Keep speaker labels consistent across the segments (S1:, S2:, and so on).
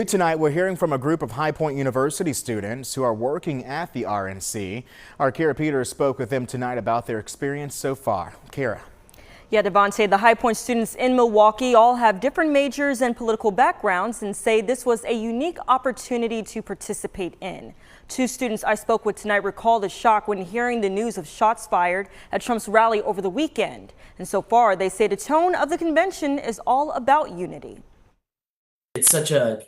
S1: Tonight, we're hearing from a group of High Point University students who are working at the RNC. Our Kara Peters spoke with them tonight about their experience so far. Kara.
S2: Yeah, Devontae, the High Point students in Milwaukee all have different majors and political backgrounds and say this was a unique opportunity to participate in. Two students I spoke with tonight recall the shock when hearing the news of shots fired at Trump's rally over the weekend. And so far, they say the tone of the convention is all about unity.
S3: It's such a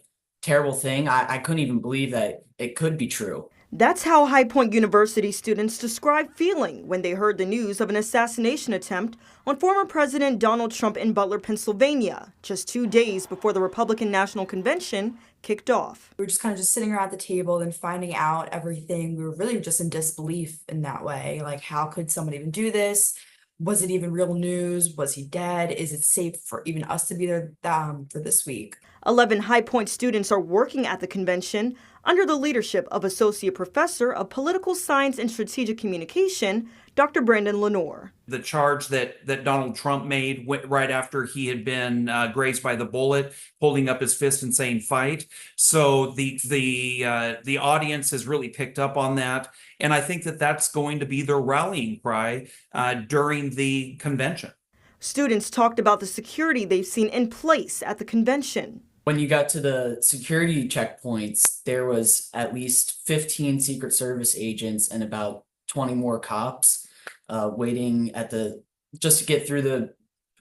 S3: terrible thing. I couldn't even believe that it could be true.
S2: That's how High Point University students describe feeling when they heard the news of an assassination attempt on former President Donald Trump in Butler, Pennsylvania, just 2 days before the Republican National Convention kicked off.
S4: We were just kind of sitting around the table and finding out everything. We were really just in disbelief in that way. Like, how could someone even do this? Was it even real news? Was he dead? Is it safe for even us to be there for this week?
S2: 11 High Point students are working at the convention under the leadership of Associate Professor of Political Science and Strategic Communication, Dr. Brandon Lenore.
S5: The charge that Donald Trump made right after he had been grazed by the bullet, holding up his fist and saying "fight." So the audience has really picked up on that, and I think that that's going to be their rallying cry during the convention.
S2: Students talked about the security they've seen in place at the convention.
S3: When you got to the security checkpoints, there was at least 15 Secret Service agents and about 20 more cops waiting at just to get through the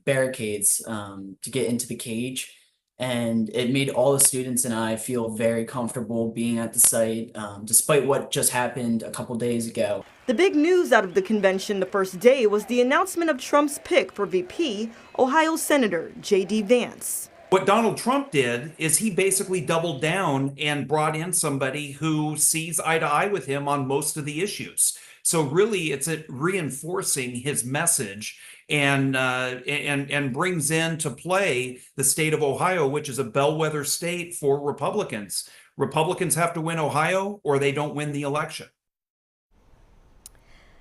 S3: barricades to get into the cage. And it made all the students and I feel very comfortable being at the site, despite what just happened a couple days ago.
S2: The big news out of the convention the first day was the announcement of Trump's pick for VP, Ohio Senator J.D. Vance.
S5: What Donald Trump did is he basically doubled down and brought in somebody who sees eye to eye with him on most of the issues. So really, it's reinforcing his message and brings into play the state of Ohio, which is a bellwether state for Republicans. Republicans have to win Ohio or they don't win the election.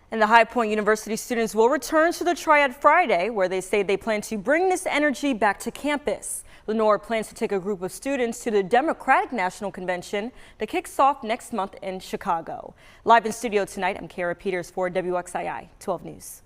S2: And the High Point University students will return to the Triad Friday, where they say they plan to bring this energy back to campus. Lenore plans to take a group of students to the Democratic National Convention that kicks off next month in Chicago. Live in studio tonight, I'm Kara Peters for WXII 12 News.